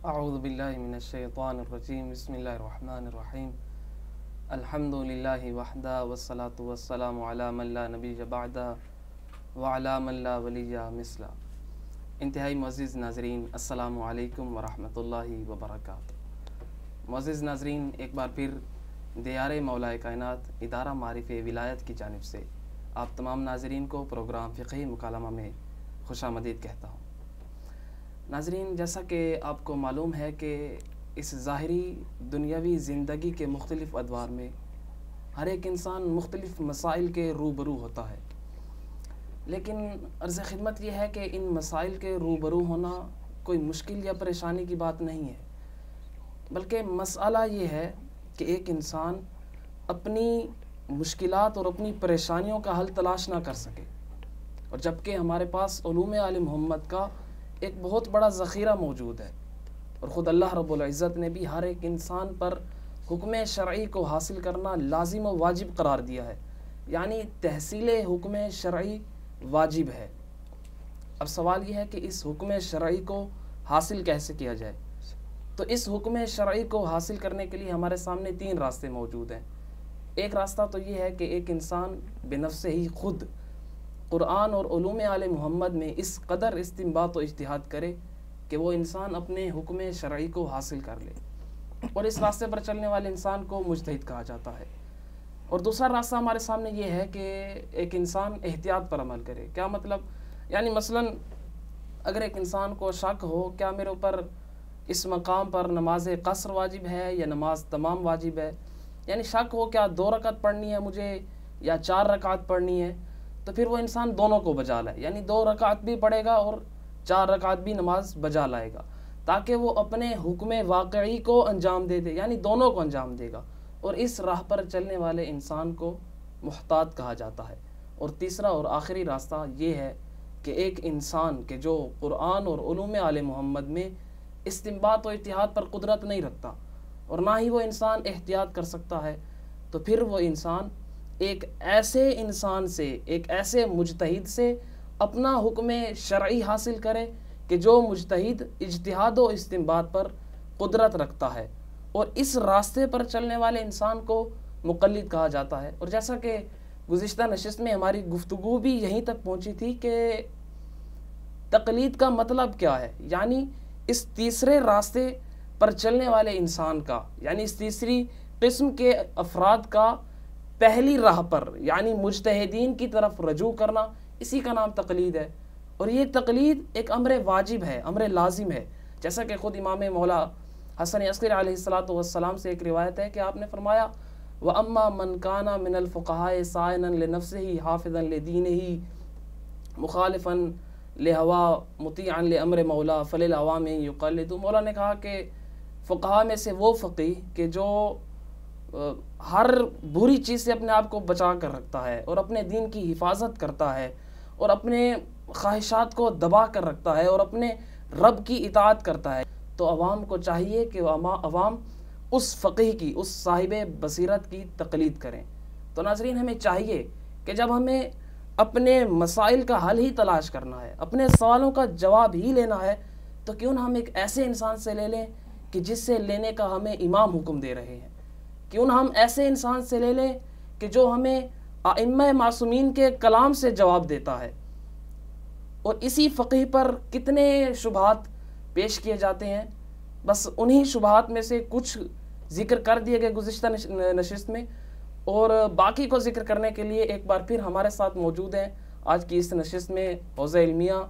اعوذ باللہ من الشیطان الرجیم بسم اللہ الرحمن الرحیم الحمد للہ وحدہ والصلاة والسلام علی من لا نبی بعدہ وعلی من لا ولی مثلہ۔ انتہائی معزز ناظرین، السلام علیکم ورحمۃ اللہ وبرکاتہ۔ معزز ناظرین، ایک بار پھر دیار مولا کائنات ادارہ معارف ولایت کی جانب سے آپ تمام ناظرین کو پروگرام فقہی مکالمہ میں خوش آمدید کہتا ہوں۔ ناظرین، جیسا کہ آپ کو معلوم ہے کہ اس ظاہری دنیاوی زندگی کے مختلف ادوار میں ہر ایک انسان مختلف مسائل کے روبرو ہوتا ہے، لیکن عرض خدمت یہ ہے کہ ان مسائل کے روبرو ہونا کوئی مشکل یا پریشانی کی بات نہیں ہے، بلکہ مسئلہ یہ ہے کہ ایک انسان اپنی مشکلات اور اپنی پریشانیوں کا حل تلاش نہ کر سکے، اور جبکہ ہمارے پاس علوم آل محمد کا ایک بہت بڑا ذخیرہ موجود ہے، اور خود اللہ رب العزت نے بھی ہر ایک انسان پر حکم شرعی کو حاصل کرنا لازم و واجب قرار دیا ہے، یعنی تحصیل حکم شرعی واجب ہے۔ اب سوال یہ ہے کہ اس حکم شرعی کو حاصل کیسے کیا جائے؟ تو اس حکم شرعی کو حاصل کرنے کے لیے ہمارے سامنے تین راستے موجود ہیں۔ ایک راستہ تو یہ ہے کہ ایک انسان بنفس ہی خود قرآن اور علوم آل محمد میں اس قدر استنباط و اجتہاد کرے کہ وہ انسان اپنے حکم شرعی کو حاصل کر لے، اور اس راستے پر چلنے والے انسان کو مجتہد کہا جاتا ہے۔ اور دوسرا راستہ ہمارے سامنے یہ ہے کہ ایک انسان احتیاط پر عمل کرے۔ کیا مطلب؟ یعنی مثلا اگر ایک انسان کو شک ہو کیا میرے اوپر اس مقام پر نماز قصر واجب ہے یا نماز تمام واجب ہے، یعنی شک ہو کیا 2 رکعت پڑھنی ہے مجھے یا 4 رکعت پڑھنی ہے، تو پھر وہ انسان دونوں کو بجا لائے، یعنی 2 رکعت بھی پڑھے گا اور 4 رکعت بھی نماز بجا لائے گا، تاکہ وہ اپنے حکم واقعی کو انجام دے یعنی دونوں کو انجام دے گا، اور اس راہ پر چلنے والے انسان کو محتاط کہا جاتا ہے۔ اور تیسرا اور آخری راستہ یہ ہے کہ ایک انسان کہ جو قرآن اور علوم آل محمد میں استنباط و اجتہاد پر قدرت نہیں رکھتا، اور نہ ہی وہ انسان احتیاط کر سکتا ہے، تو پھر وہ انسان ایک ایسے انسان سے، ایک ایسے مجتہد سے اپنا حکم شرعی حاصل کرے کہ جو مجتہد اجتہاد و استنباط پر قدرت رکھتا ہے، اور اس راستے پر چلنے والے انسان کو مقلد کہا جاتا ہے۔ اور جیسا کہ گزشتہ نشست میں ہماری گفتگو بھی یہیں تک پہنچی تھی کہ تقلید کا مطلب کیا ہے، یعنی اس تیسرے راستے پر چلنے والے انسان کا، یعنی اس تیسری قسم کے افراد کا پہلی راہ پر یعنی مجتہدین کی طرف رجوع کرنا، اسی کا نام تقلید ہے۔ اور یہ تقلید ایک امر واجب ہے، امر لازم ہے، جیسا کہ خود امام مولا حسن عسکری علیہ السلام سے ایک روایت ہے کہ آپ نے فرمایا وَأَمَّا مَنْ كَانَ مِنَ الْفُقَهَاءِ صَائِنًا لِنَفْسِهِ حَافِظًا لِدِينِهِ مُخَالِفًا لِهَوَا مُطِيعًا لِأَمْرِ مَوْلَا فَلِلْعَوَامِ يُقَلِّدُ۔ مولا نے کہا کہ فقہاء میں سے وہ فقیہ کہ جو ہر بری چیز سے اپنے آپ کو بچا کر رکھتا ہے اور اپنے دین کی حفاظت کرتا ہے اور اپنے خواہشات کو دبا کر رکھتا ہے اور اپنے رب کی اطاعت کرتا ہے، تو عوام کو چاہیے کہ عوام اس فقیہ کی، اس صاحب بصیرت کی تقلید کریں۔ تو ناظرین، ہمیں چاہیے کہ جب ہمیں اپنے مسائل کا حل ہی تلاش کرنا ہے، اپنے سوالوں کا جواب ہی لینا ہے، تو کیوں نہ ہم ایک ایسے انسان سے لے لیں کہ جس سے لینے کا ہمیں امام حکم دے رہے ہیں، کیوں نہ ہم ایسے انسان سے لے لیں کہ جو ہمیں ائمہ معصومین کے کلام سے جواب دیتا ہے۔ اور اسی فقیہ پر کتنے شبہات پیش کیے جاتے ہیں، بس انہی شبہات میں سے کچھ ذکر کر دیے گئے گزشتہ نشست میں، اور باقی کو ذکر کرنے کے لیے ایک بار پھر ہمارے ساتھ موجود ہیں آج کی اس نشست میں حوزہ علمیہ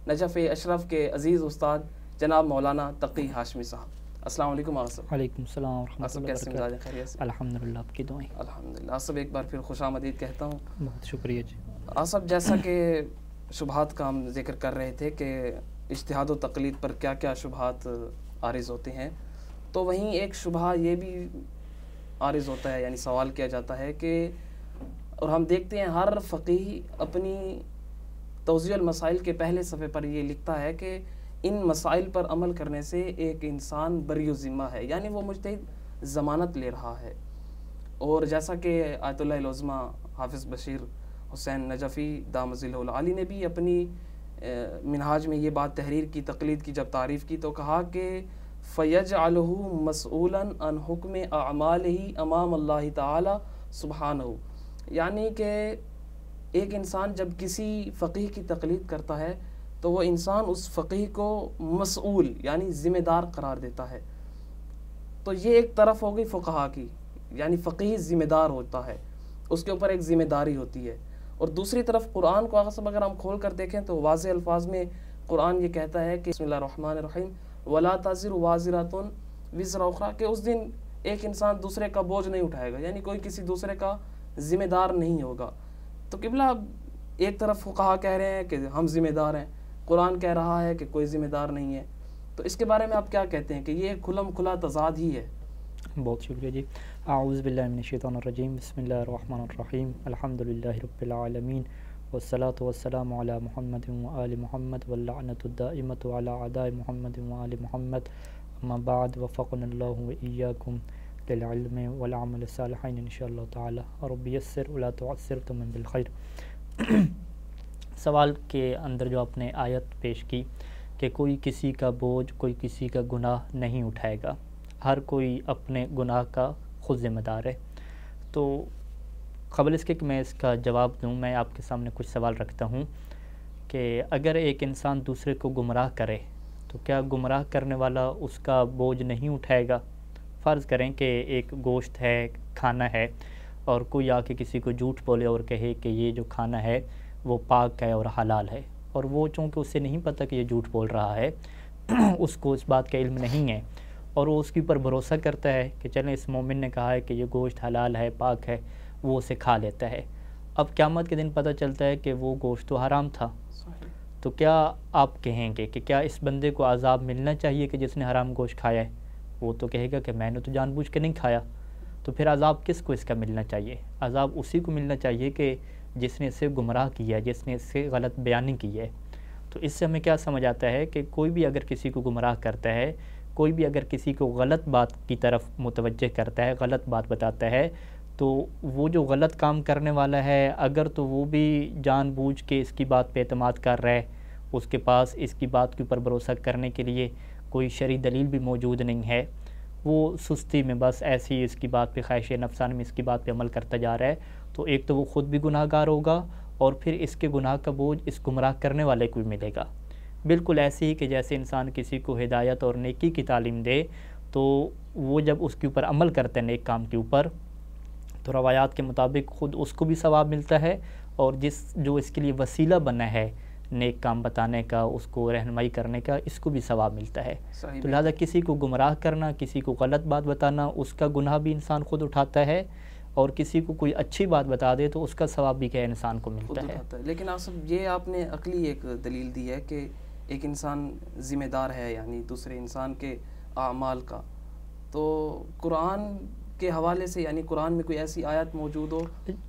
نجف اشرف کے عزیز استاد جناب مولانا تقی ہاشمی صاحب۔ السلام علیکم آپ سب۔ وعلیکم السلام ورحمۃ اللہ وبرکاتہ۔ خیریت سے؟ الحمدللہ، آپ کی دعائیں۔ الحمدللہ۔ آپ سب ایک بار پھر خوش آمدید کہتا ہوں۔ بہت شکریہ جی۔ آپ سب جیسا کہ شبہات کا ہم ذکر کر رہے تھے کہ اجتہاد و تقلید پر کیا کیا شبہات عارض ہوتے ہیں، تو وہیں ایک شبہ یہ بھی عارض ہوتا ہے، یعنی سوال کیا جاتا ہے کہ، اور ہم دیکھتے ہیں ہر فقیہ اپنی توضیح المسائل کے پہلے صفحے پر یہ لکھتا ہے کہ ان مسائل پر عمل کرنے سے ایک انسان بری و ذمہ ہے، یعنی وہ مجتہد ضمانت لے رہا ہے۔ اور جیسا کہ آیت اللہ العظمہ حافظ بشیر حسین نجفی دام ذلہ العالی نے بھی اپنی منہاج میں یہ بات تحریر کی تقلید کی جب تعریف کی تو کہا کہ فَيَجْعَلُهُ مَسْئُولًا عَنْ حُکْمِ أَعْمَالِهِ امام اللہ تعالی سبحانہ. یعنی کہ ایک انسان جب کسی فقیہ کی تقلید کرتا ہے تو وہ انسان اس فقیہ کو مسئول یعنی ذمہ دار قرار دیتا ہے. تو یہ ایک طرف ہو گئی فقہا کی، یعنی فقیہ ذمہ دار ہوتا ہے، اس کے اوپر ایک ذمہ داری ہوتی ہے. اور دوسری طرف قرآن کو اگر ہم کھول کر دیکھیں تو واضح الفاظ میں قرآن یہ کہتا ہے کہ بسم اللہ الرحمن الرحیم وَلَا تَزِرُ وَازِرَةٌ وِزْرَ أُخْرَىٰ، کہ اس دن ایک انسان دوسرے کا بوجھ نہیں اٹھائے گا، یعنی کوئی کسی دوسرے کا ذمہ دار نہیں ہوگا. تو قبلہ ایک طرف فقہا کہہ رہے ہیں کہ ہم ذمہ دار ہیں، قرآن کہہ رہا ہے کہ کوئی ذمہ دار نہیں ہے. تو اس کے بارے میں آپ کیا کہتے ہیں کہ یہ کھلم کھلا تضاد ہی ہے؟ بہت شکریہ جی. اعوذ باللہ من الشیطان الرجیم، بسم اللہ الرحمن الرحیم، الحمدللہ رب العالمین، والصلاة والسلام علی محمد وآل محمد واللعنۃ الدائمۃ علی اعداء محمد وآل محمد، اما بعد، وفقنا اللہ وإیاکم للعلم والعمل الصالحین انشاءاللہ تعالی، رب یسر ولا تعسر تمم بالخیر. سوال کے اندر جو آپ نے آیت پیش کی کہ کوئی کسی کا بوجھ، کوئی کسی کا گناہ نہیں اٹھائے گا، ہر کوئی اپنے گناہ کا خود ذمہ دار ہے. تو قبل اس کے کہ میں اس کا جواب دوں، میں آپ کے سامنے کچھ سوال رکھتا ہوں کہ اگر ایک انسان دوسرے کو گمراہ کرے تو کیا گمراہ کرنے والا اس کا بوجھ نہیں اٹھائے گا؟ فرض کریں کہ ایک گوشت ہے، کھانا ہے، اور کوئی آ کے کسی کو جھوٹ بولے اور کہے کہ یہ جو کھانا ہے وہ پاک ہے اور حلال ہے، اور وہ چونکہ اسے نہیں پتہ کہ یہ جھوٹ بول رہا ہے، اس کو اس بات کا علم نہیں ہے، اور وہ اس کے اوپر بھروسہ کرتا ہے کہ چلیں اس مومن نے کہا ہے کہ یہ گوشت حلال ہے، پاک ہے، وہ اسے کھا لیتا ہے. اب قیامت کے دن پتہ چلتا ہے کہ وہ گوشت تو حرام تھا. تو کیا آپ کہیں گے کہ کیا اس بندے کو عذاب ملنا چاہیے کہ جس نے حرام گوشت کھایا ہے؟ وہ تو کہے گا کہ میں نے تو جان بوجھ کے نہیں کھایا. تو پھر عذاب کس کو اس کا ملنا چاہیے؟ عذاب اسی کو ملنا چاہیے کہ جس نے اسے گمراہ کیا ہے، جس نے اس سے غلط بیانی کی ہے. تو اس سے ہمیں کیا سمجھ آتا ہے کہ کوئی بھی اگر کسی کو گمراہ کرتا ہے، کوئی بھی اگر کسی کو غلط بات کی طرف متوجہ کرتا ہے، غلط بات بتاتا ہے، تو وہ جو غلط کام کرنے والا ہے اگر تو وہ بھی جان بوجھ کے اس کی بات پہ اعتماد کر رہا ہے، اس کے پاس اس کی بات کے اوپر بھروسہ کرنے کے لیے کوئی شرعی دلیل بھی موجود نہیں ہے، وہ سستی میں بس ایسی اس کی بات پہ خواہش نفسانی میں اس کی بات پہ عمل کرتا جا رہا ہے، تو ایک تو وہ خود بھی گناہ گار ہوگا اور پھر اس کے گناہ کا بوجھ اس گمراہ کرنے والے کو بھی ملے گا. بالکل ایسے ہی کہ جیسے انسان کسی کو ہدایت اور نیکی کی تعلیم دے تو وہ جب اس کے اوپر عمل کرتے ہیں نیک کام کے اوپر، تو روایات کے مطابق خود اس کو بھی ثواب ملتا ہے، اور جو اس کے لیے وسیلہ بنا ہے نیک کام بتانے کا، اس کو رہنمائی کرنے کا، اس کو بھی ثواب ملتا ہے. تو لہذا کسی کو گمراہ کرنا، کسی کو غلط بات بتانا، اس کا گناہ بھی انسان خود اٹھاتا ہے، اور کسی کو کوئی اچھی بات بتا دے تو اس کا ثواب بھی کیا انسان کو ملتا ہے. لیکن یہ آپ نے عقلی ایک دلیل دی ہے کہ ایک انسان ذمہ دار ہے یعنی دوسرے انسان کے اعمال کا. تو قرآن کے حوالے سے یعنی قرآن میں کوئی ایسی آیت موجود ہو؟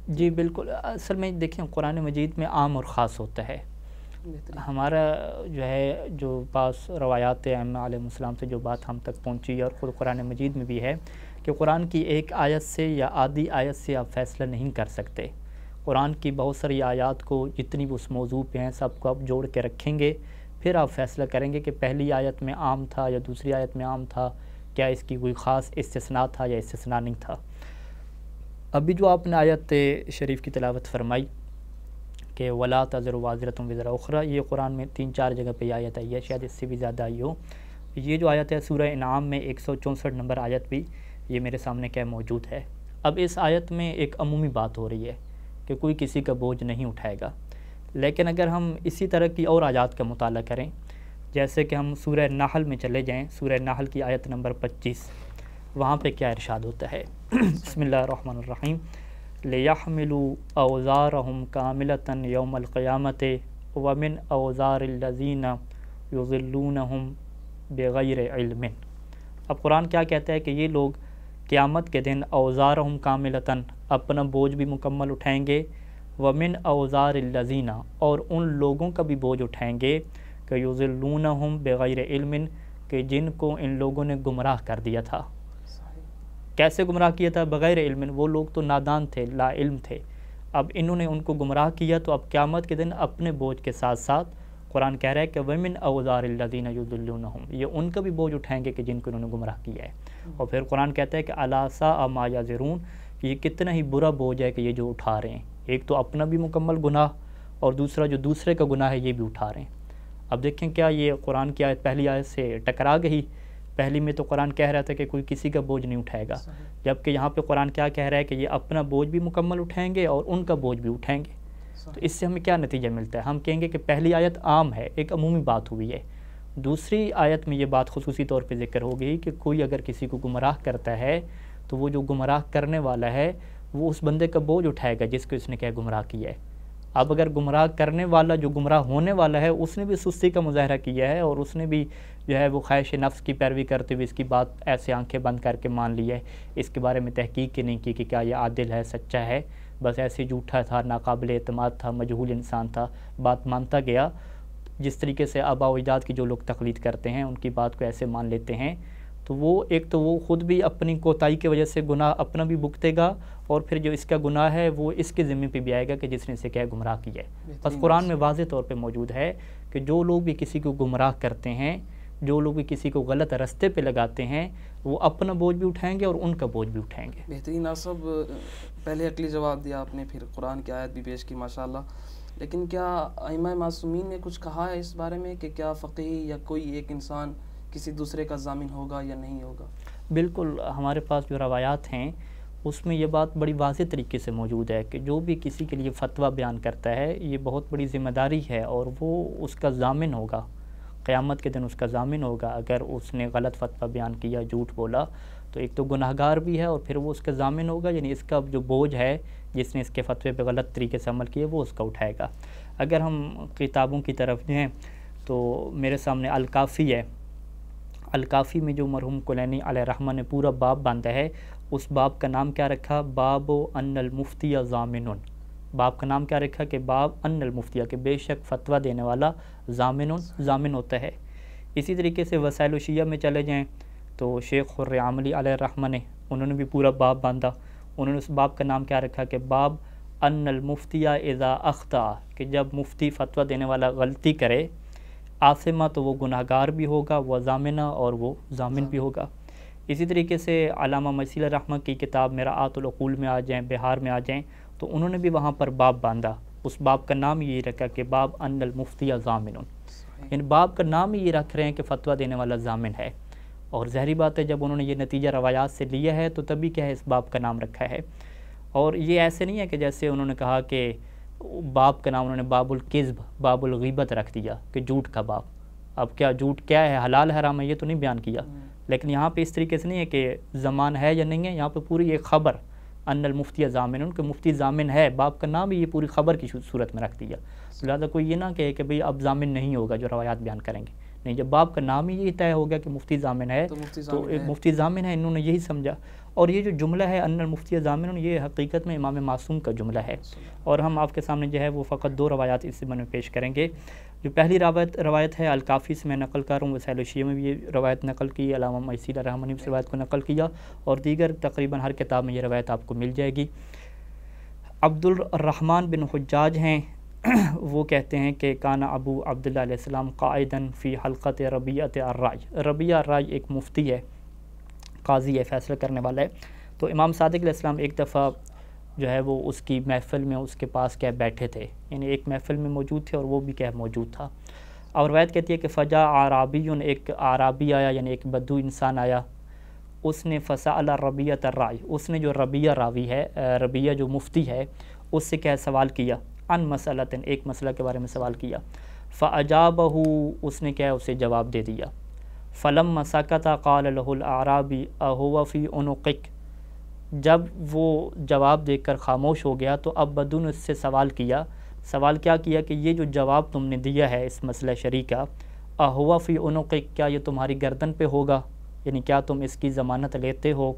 جی بالکل. اصل میں دیکھیں قرآن مجید میں عام اور خاص ہوتا ہے. ہمارا جو پاس روایات ائمہ علیہ السلام سے جو بات ہم تک پہنچی اور خود قرآن مجید میں بھی ہے کہ قرآن کی ایک آیت سے یا آدھی آیت سے آپ فیصلہ نہیں کر سکتے. قرآن کی بہت ساری آیات کو جتنی بھی اس موضوع پہ ہیں سب کو آپ جوڑ کے رکھیں گے، پھر آپ فیصلہ کریں گے کہ پہلی آیت میں عام تھا یا دوسری آیت میں عام تھا، کیا اس کی کوئی خاص استثناء تھا یا استثناء نہیں تھا. ابھی جو آپ نے آیت شریف کی تلاوت فرمائی کہ وَلَا تَزِرُ وَازِرَةٌ وِزْرَ أُخْرَىٰ، یہ قرآن میں 3-4 جگہ پہ یہ آیت آئی ہے، شاید اس سے بھی زیادہ آئی ہو. یہ جو آیت ہے سورہ انعام میں 164 نمبر آیت بھی یہ میرے سامنے کیا موجود ہے. اب اس آیت میں ایک عمومی بات ہو رہی ہے کہ کوئی کسی کا بوجھ نہیں اٹھائے گا. لیکن اگر ہم اسی طرح کی اور آیات کا مطالعہ کریں، جیسے کہ ہم سورہ نحل میں چلے جائیں، سورہ نحل کی آیت نمبر 25، وہاں پہ کیا ارشاد ہوتا ہے؟ بسم اللہ الرحمن الرحیم. لِيَحْمِلُوا أَوْزَارَهُمْ كَامِلَةً يَوْمَ الْقِيَامَةِ وَمِنْ أَوْزَارِ الَّذِينَ يُضِلُّونَهُمْ بِغَيْرِ عِلْمٍ. اب قرآن کیا کہتا ہے کہ یہ لوگ قیامت کے دن اوزارہم کاملتاً اپنا بوجھ بھی مکمل اٹھائیں گے، ومن اوزار الذین اور ان لوگوں کا بھی بوجھ اٹھائیں گے کہ یضلونہم بغیر علم کہ جن کو ان لوگوں نے گمراہ کر دیا تھا. کیسے گمراہ کیا تھا؟ بغیر علم. وہ لوگ تو نادان تھے، لا علم تھے. اب انہوں نے ان کو گمراہ کیا تو اب قیامت کے دن اپنے بوجھ کے ساتھ ساتھ قرآن کہہ رہا ہے کہ وَمِنْ أَوْزَارِ الَّذِينَ يُضِلُّونَهُمْ، یہ ان کا بھی بوجھ اٹھائیں گے کہ جن کو انہوں نے گمراہ کیا ہے۔ اور پھر قرآن کہتا ہے کہ أَلَا سَاءَ مَا يَزِرُونَ، یہ کتنا ہی برا بوجھ ہے کہ یہ جو اٹھا رہے ہیں، ایک تو اپنا بھی مکمل گناہ اور دوسرا جو دوسرے کا گناہ ہے یہ بھی اٹھا رہے ہیں۔ اب دیکھیں کیا یہ قرآن کی آیت پہلی آیت سے ٹکرا گئی؟ پہلی میں تو قرآن کہہ رہا تھا کہ کوئی کسی کا بوجھ نہیں اٹھائے گا، جبکہ یہاں پہ قرآن کیا کہہ رہا ہے کہ یہ اپنا بوجھ بھی مکمل اٹھائیں گے اور ان کا بوجھ بھی اٹھائیں گے۔ تو اس سے ہمیں کیا نتیجہ ملتا ہے؟ ہم کہیں گے کہ پہلی آیت عام ہے، ایک عمومی بات ہوئی ہے، دوسری آیت میں یہ بات خصوصی طور پہ ذکر ہو گئی کہ کوئی اگر کسی کو گمراہ کرتا ہے تو وہ جو گمراہ کرنے والا ہے وہ اس بندے کا بوجھ اٹھائے گا جس کو اس نے کیا گمراہ کیا ہے۔ اب اگر گمراہ کرنے والا جو گمراہ ہونے والا ہے اس نے بھی سستی کا مظاہرہ کیا ہے اور اس نے بھی جو ہے وہ خواہش نفس کی پیروی کرتے ہوئے اس کی بات ایسے آنکھیں بند کر کے مان لی ہے، اس کے بارے میں تحقیق نہیں کی کہ کیا یہ عادل ہے، سچا ہے، بس ایسے جھوٹا تھا، ناقابل اعتماد تھا، مجہول انسان تھا، بات مانتا گیا۔ جس طریقے سے آباء و اجداد کی جو لوگ تقلید کرتے ہیں ان کی بات کو ایسے مان لیتے ہیں، تو وہ ایک تو وہ خود بھی اپنی کوتاہی کی وجہ سے گناہ اپنا بھی بھگتے گا، اور پھر جو اس کا گناہ ہے وہ اس کے ذمہ پہ بھی آئے گا کہ جس نے اسے کیا گمراہ کیا ہے۔ بس قرآن میں واضح طور پہ موجود ہے کہ جو لوگ بھی کسی کو گمراہ کرتے ہیں، جو لوگ بھی کسی کو غلط رستے پہ لگاتے ہیں، وہ اپنا بوجھ بھی اٹھائیں گے اور ان کا بوجھ بھی اٹھائیں گے۔ بہترین آپ سب پہلے عقلی جواب دیا آپ نے، پھر قرآن کی آیت بھی پیش کی ماشاءاللہ، لیکن کیا ائمہ معصومین نے کچھ کہا ہے اس بارے میں کہ کیا فقیہ یا کوئی ایک انسان کسی دوسرے کا ضامن ہوگا یا نہیں ہوگا؟ بالکل، ہمارے پاس جو روایات ہیں اس میں یہ بات بڑی واضح طریقے سے موجود ہے کہ جو بھی کسی کے لیے فتویٰ بیان کرتا ہے یہ بہت بڑی ذمہ داری ہے اور وہ اس کا ضامن ہوگا، قیامت کے دن اس کا ضامن ہوگا۔ اگر اس نے غلط فتویٰ بیان کیا، جھوٹ بولا، تو ایک تو گناہ گار بھی ہے اور پھر وہ اس کا ضامن ہوگا، یعنی اس کا جو بوجھ ہے جس نے اس کے فتوے پہ غلط طریقے سے عمل کیا وہ اس کا اٹھائے گا۔ اگر ہم کتابوں کی طرف جائیں تو میرے سامنے الکافی ہے، الکافی میں جو مرحوم کلینی علیہ رحمہ نے پورا باب باندھا ہے، اس باب کا نام کیا رکھا؟ باب ان المفتی ضامن۔ باب کا نام کیا رکھا کہ باب ان المفتی، کہ بے شک فتویٰ دینے والا ضامن ہوتا ہے۔ اسی طریقے سے وسائل الشیعہ میں چلے جائیں تو شیخ عاملی علیہ رحمہ نے انہوں نے بھی پورا باب باندھا، انہوں نے اس باب کا نام کیا رکھا کہ باب ان المفتی اذا اخطا، کہ جب مفتی فتویٰ دینے والا غلطی کرے، آثمہ تو وہ گناہ گار بھی ہوگا، وہ ضامنہ اور وہ ضامن بھی ہوگا۔ اسی طریقے سے علامہ مسیل رحمہ کی کتاب مرآۃ العقول میں آ جائیں، بہار میں آ جائیں، تو انہوں نے بھی وہاں پر باب باندھا، اس باب کا نام یہی رکھا کہ باب ان المفتی ضامن، یعنی باب کا نام ہی یہ رکھ رہے ہیں کہ فتویٰ دینے والا ضامن ہے۔ اور ظاہری بات ہے جب انہوں نے یہ نتیجہ روایات سے لیا ہے تو تبھی کیا ہے اس باب کا نام رکھا ہے۔ اور یہ ایسے نہیں ہے کہ جیسے انہوں نے کہا کہ باب کا نام انہوں نے باب الکذب، باب الغیبت رکھ دیا کہ جھوٹ کا باب۔ اب کیا جھوٹ کیا ہے، حلال حرام ہے، یہ تو نہیں بیان کیا، لیکن یہاں پہ اس طریقے سے نہیں ہے کہ زمان ہے یا نہیں ہے، یہاں پہ پوری ایک خبر ان المفتی ضامن، کہ مفتی ضامن ہے، باب کا نام ہی یہ پوری خبر کی صورت میں رکھ دیا۔ لہٰذا کوئی یہ نہ کہے کہ بھئی اب ضامن نہیں ہوگا جو روایات بیان کریں گے، نہیں، جب باب کا نام ہی یہ طے ہو گیا کہ مفتی ضامن ہے تو ایک مفتی ضامن ہے، انہوں نے یہی سمجھا۔ اور یہ جو جملہ ہے ان المفتی ضامن، یہ حقیقت میں امام معصوم کا جملہ ہے، اور ہم آپ کے سامنے جو ہے وہ فقط دو روایات اس میں پیش کریں گے۔ جو پہلی روایت ہے الکافی سے میں نقل کر رہا ہوں، وسائل الشیعہ میں بھی یہ روایت نقل کی، علامہ مسیل رحمہ نے اس روایت کو نقل کیا، اور دیگر تقریباً ہر کتاب میں یہ روایت آپ کو مل جائے گی۔ عبد الرحمن بن حجاج ہیں، وہ کہتے ہیں کہ کانا ابو عبداللہ علیہ السلام قائداً فی حلقۃ ربیعۃ الرائے، ربیعہ الرائے ایک مفتی ہے، قاضی ہے، فیصلہ کرنے والا ہے۔ تو امام صادق علیہ السلام ایک دفعہ جو ہے وہ اس کی محفل میں اس کے پاس کیا بیٹھے تھے، یعنی ایک محفل میں موجود تھے اور وہ بھی کیا موجود تھا۔ اور روایت کہتی ہے کہ فجا عرابی، ایک عرابی آیا، یعنی ایک بدو انسان آیا، اس نے فسأل ربیعۃ الرائے، اس نے جو ربیعہ راوی ہے، ربیعہ جو مفتی ہے، اس سے کیا سوال کیا، ان مسئلۃ، ایک مسئلہ کے بارے میں سوال کیا، فاجابہ، اس نے کیا اسے جواب دے دیا، فلما سکت قال له الاعرابی اهو فی عنقک، جب وہ جواب دے کر خاموش ہو گیا تو اب بدو نے اس سے سوال کیا، سوال کیا کیا کہ یہ جو جواب تم نے دیا ہے اس مسئلہ شرعی کا، اهو فی عنقک، کیا یہ تمہاری گردن پہ ہوگا، یعنی کیا تم اس کی ضمانت لیتے ہو؟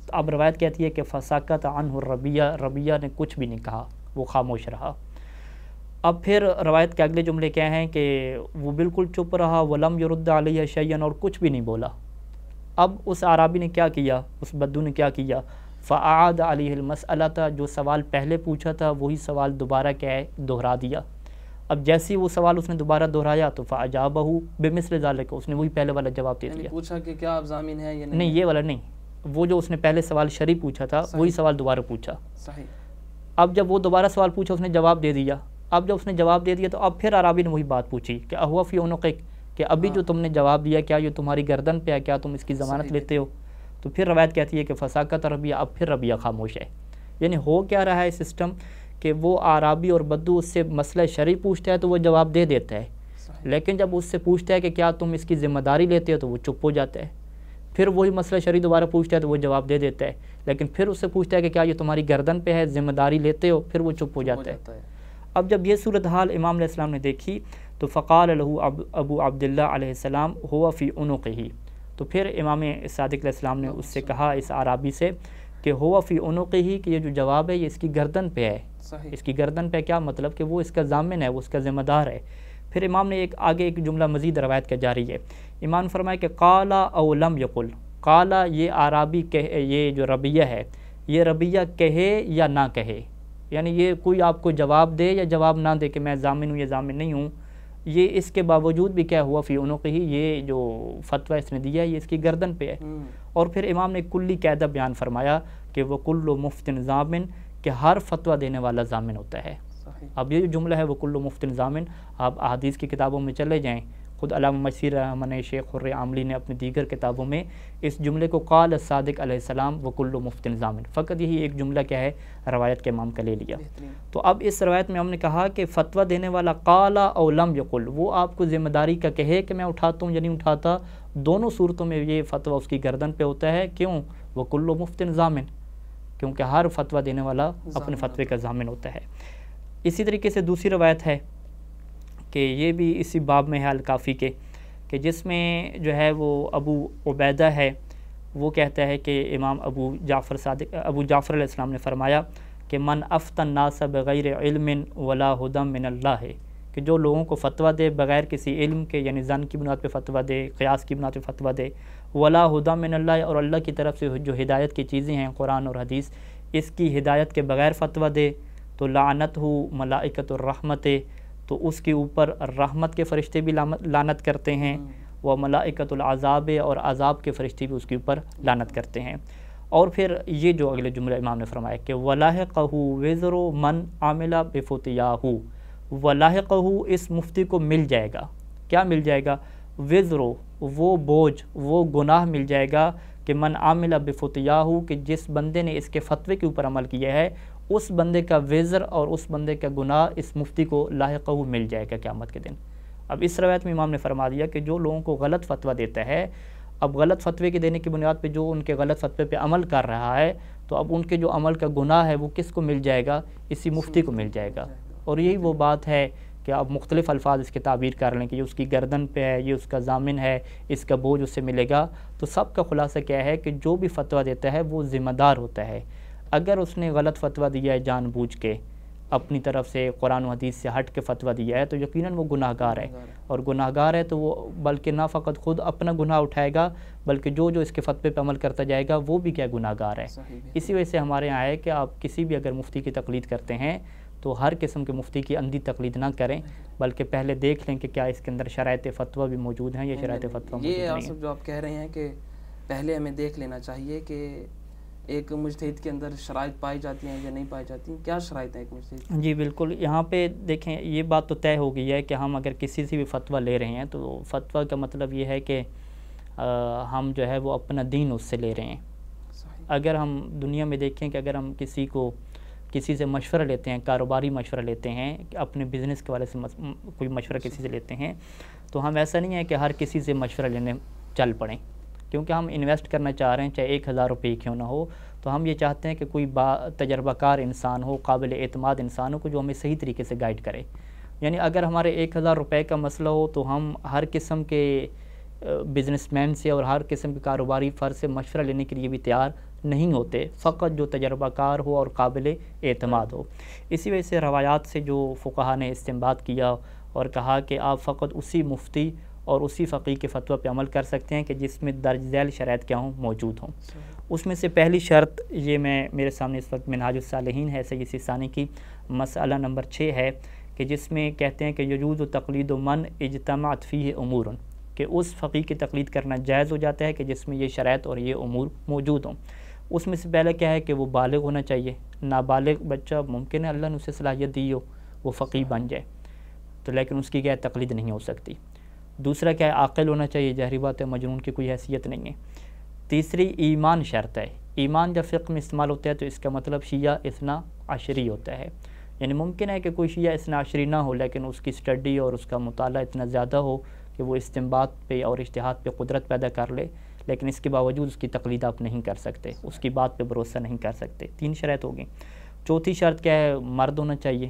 تو اب روایت کہتی ہے کہ فسکت عنہ الربیہ، ربیہ نے کچھ بھی نہیں کہا، وہ خاموش رہا۔ اب پھر روایت کے اگلے جملے کیا ہیں کہ وہ بالکل چپ رہا، ولم یرد علیہ شیئا، اور کچھ بھی نہیں بولا۔ اب اس عرابی نے کیا کیا، اس بدو نے کیا کیا، فاعاد علیہ المسئلۃ، جو سوال پہلے پوچھا تھا وہی سوال دوبارہ کیا ہے، دہرا دیا۔ اب جیسے ہی وہ سوال اس نے دوبارہ دہرایا تو فاجابہ بمثل ذلک، اس نے وہی پہلے والا جواب دے دیا. پوچھا کہ کیا آپ ضامن ہیں یا نہیں، یہ والا نہیں، وہ جو اس نے پہلے سوال شرعی پوچھا تھا وہی سوال دوبارہ پوچھا. صحیح. اب جب وہ دوبارہ سوال پوچھا اس نے جواب دے دیا. اب جب اس نے جواب دے دیا تو اب پھر عرابی نے وہی بات پوچھی کہ اہو فی عنقک، کہ ابھی جو تم نے جواب دیا کیا یہ تمہاری گردن پہ ہے، کیا تم اس کی ضمانت لیتے ہو؟ تو پھر روایت کہتی ہے کہ فساکت ربیہ، اب پھر ربیہ خاموش ہے. یعنی ہو کیا رہا ہے سسٹم کہ وہ عرابی اور بدو اس سے مسئلہ شرعی پوچھتا ہے تو وہ جواب دے دیتا ہے، لیکن جب اس سے پوچھتا ہے کہ کیا تم اس کی ذمہ داری لیتے ہو تو وہ چپ ہو جاتا ہے. پھر وہی مسئلہ شرعی دوبارہ پوچھتا ہے تو وہ جواب دے دیتا ہے، لیکن پھر اس سے پوچھتا ہے کہ کیا یہ تمہاری گردن پہ ہے، ذمہ داری لیتے ہو، پھر وہ چپ ہو جاتا ہے. اب جب یہ صورتحال امام علیہ السلام نے دیکھی تو فقال له ابو عبداللہ علیہ السلام هو فی عنقہ، تو پھر امام صادق علیہ السلام نے اس سے کہا، اس عرابی سے، کہ هو فی عنقہ، کہ یہ جو جواب ہے یہ اس کی گردن پہ ہے. اس کی گردن پہ کیا مطلب کہ وہ اس کا ضامن ہے، وہ اس کا ذمہ دار ہے. پھر امام نے آگے ایک جملہ مزید روایت کا جاری ہے. امام نے فرمایا کہ قال او لم یقل، قال یہ عرابی یہ جو ربیہ ہے یہ ربیہ کہے یا نہ کہے، یعنی یہ کوئی آپ کو جواب دے یا جواب نہ دے کہ میں ضامن ہوں یا ضامن نہیں ہوں، یہ اس کے باوجود بھی کیا ہوا فی عنقہ، یہ جو فتویٰ اس نے دیا ہے یہ اس کی گردن پہ ہے. اور پھر امام نے کلی قاعدہ بیان فرمایا کہ وہ کل مفتن ضامن، کہ ہر فتویٰ دینے والا ضامن ہوتا ہے. اب یہ جو جملہ ہے وہ کل مفتن ضامن، آپ احادیث کی کتابوں میں چلے جائیں، خود علامہ مشیر رحمہ شیخ خر عاملی نے اپنی دیگر کتابوں میں اس جملے کو قال الصادق علیہ السلام وکل مفتن ضامن، فقط یہی ایک جملہ کیا ہے روایت کے امام کا لے لیا. تو اب اس روایت میں ہم نے کہا کہ فتویٰ دینے والا قال او لم یقل، وہ آپ کو ذمہ داری کا کہے کہ میں اٹھاتا ہوں یا نہیں اٹھاتا، دونوں صورتوں میں یہ فتویٰ اس کی گردن پہ ہوتا ہے. کیوں؟ وکل مفتن ضامن، کیونکہ ہر فتویٰ دینے والا اپنے فتوے کا ضامن ہوتا ہے. اسی طریقے سے دوسری روایت ہے کہ یہ بھی اسی باب میں ہے الکافی کے، کہ جس میں جو ہے وہ ابو عبیدہ ہے وہ کہتا ہے کہ امام ابو جعفر علیہ السلام نے فرمایا کہ من افتى الناس بغیر علم ولا ہدی من اللہ، کہ جو لوگوں کو فتویٰ دے بغیر کسی علم کے، یعنی ظن کی بنیاد پہ فتویٰ دے، قیاس کی بنیاد پہ فتویٰ دے، ولا ہدی من اللہ، اور اللہ کی طرف سے جو ہدایت کی چیزیں ہیں قرآن اور حدیث، اس کی ہدایت کے بغیر فتویٰ دے تو لعنتہ ملائکۃ الرحمت، تو اس کے اوپر رحمت کے فرشتے بھی لعنت کرتے ہیں، وہ ملائکۃ العذاب، اور عذاب کے فرشتے بھی اس کے اوپر لعنت کرتے ہیں. اور پھر یہ جو اگلے جملہ امام نے فرمایا کہ ولاحقہ وزر من عامل بفتیاہ، ولاحقہ اس مفتی کو مل جائے گا، کیا مل جائے گا؟ وزر، وہ بوجھ، وہ گناہ مل جائے گا کہ من عامل بفتیاہ، کہ جس بندے نے اس کے فتوے کے اوپر عمل کیا ہے اس بندے کا وزر اور اس بندے کا گناہ اس مفتی کو لاحقہ مل جائے گا قیامت کے دن. اب اس روایت میں امام نے فرما دیا کہ جو لوگوں کو غلط فتویٰ دیتا ہے، اب غلط فتوے کے دینے کی بنیاد پہ جو ان کے غلط فتوے پہ عمل کر رہا ہے، تو اب ان کے جو عمل کا گناہ ہے وہ کس کو مل جائے گا؟ اسی مفتی کو مل جائے گا. اور یہی وہ بات ہے کہ اب مختلف الفاظ اس کی تعبیر کر لیں کہ یہ اس کی گردن پہ ہے، یہ اس کا ضامن ہے، اس کا بوجھ اس سے ملے گا. تو سب کا خلاصہ کیا ہے کہ جو بھی فتویٰ دیتا ہے وہ ذمہ دار ہوتا ہے. اگر اس نے غلط فتویٰ دیا ہے جان بوجھ کے، اپنی طرف سے قرآن و حدیث سے ہٹ کے فتویٰ دیا ہے، تو یقیناً وہ گناہ گار ہے. اور گناہ گار ہے تو وہ بلکہ نہ فقط خود اپنا گناہ اٹھائے گا، بلکہ جو اس کے فتوے پہ عمل کرتا جائے گا وہ بھی کیا گناہ گار ہے. اسی وجہ سے ہمارے یہاں ہے کہ آپ کسی بھی اگر مفتی کی تقلید کرتے ہیں تو ہر قسم کے مفتی کی اندھی تقلید نہ کریں، بلکہ پہلے دیکھ لیں کہ کیا اس کے اندر شرائط فتویٰ بھی موجود ہیں یا شرائط فتویٰ موجود نہیں ہیں. یہ جو آپ کہہ رہے ہیں کہ پہلے ہمیں دیکھ لینا چاہیے کہ ایک مجتہد کے اندر شرائط پائی جاتی ہیں یا نہیں پائی جاتی ہیں، کیا شرائط ہیں ایک مجتہد؟ جی بالکل، یہاں پہ دیکھیں یہ بات تو طے ہو گئی ہے کہ ہم اگر کسی سے بھی فتویٰ لے رہے ہیں تو فتویٰ کا مطلب یہ ہے کہ ہم جو ہے وہ اپنا دین اس سے لے رہے ہیں. اگر ہم دنیا میں دیکھیں کہ اگر ہم کسی سے مشورہ لیتے ہیں، کاروباری مشورہ لیتے ہیں، اپنے بزنس کے والے سے کوئی مشورہ کسی سے لیتے ہیں، تو ہم ایسا نہیں ہے کہ ہر کسی سے مشورہ لینے چل پڑیں، کیونکہ ہم انویسٹ کرنا چاہ رہے ہیں چاہے 1000 روپے کیوں نہ ہو، تو ہم یہ چاہتے ہیں کہ کوئی تجربہ کار انسان ہو، قابل اعتماد انسان ہو، جو ہمیں صحیح طریقے سے گائیڈ کرے. یعنی اگر ہمارے 1000 روپے کا مسئلہ ہو تو ہم ہر قسم کے بزنس مین سے اور ہر قسم کے کاروباری فرد سے مشورہ لینے کے لیے بھی تیار نہیں ہوتے، فقط جو تجربہ کار ہو اور قابل اعتماد ہو. اسی وجہ سے روایات سے جو فقہا نے استنباط کیا اور کہا کہ آپ فقط اسی مفتی اور اسی فقیہ کے فتویٰ پہ عمل کر سکتے ہیں کہ جس میں درج ذیل شرائط کیا ہوں موجود ہوں. اس میں سے پہلی شرط یہ میرے سامنے اس وقت منہاج الصالحین ہے سید سیستانی کی، مسئلہ نمبر 6 ہے کہ جس میں کہتے ہیں کہ یجوز تقلید من اجتمعت فیہ امور، کہ اس فقیہ کی تقلید کرنا جائز ہو جاتا ہے کہ جس میں یہ شرائط اور یہ امور موجود ہوں۔ اس میں سے پہلے کیا ہے کہ وہ بالغ ہونا چاہیے، نابالغ بچہ ممکن ہے اللہ نے اسے صلاحیت دی ہو وہ فقیہ بن جائے، تو لیکن اس کی کیا ہے تقلید نہیں ہو سکتی۔ دوسرا کیا ہے عاقل ہونا چاہیے، ظاہری بات ہے مجنون کی کوئی حیثیت نہیں ہے۔ تیسری ایمان شرط ہے، ایمان جب فقہ میں استعمال ہوتا ہے تو اس کا مطلب شیعہ اثنا عشری ہوتا ہے، یعنی ممکن ہے کہ کوئی شیعہ اثنا عشری نہ ہو لیکن اس کی سٹڈی اور اس کا مطالعہ اتنا زیادہ ہو کہ وہ استنباط پہ اور اجتہاد پہ قدرت پیدا کر لے، لیکن اس کے باوجود اس کی تقلید آپ نہیں کر سکتے، اس کی بات پہ بھروسہ نہیں کر سکتے۔ 3 شرائط ہوگی۔ چوتھی شرط کیا ہے، مرد ہونا چاہیے،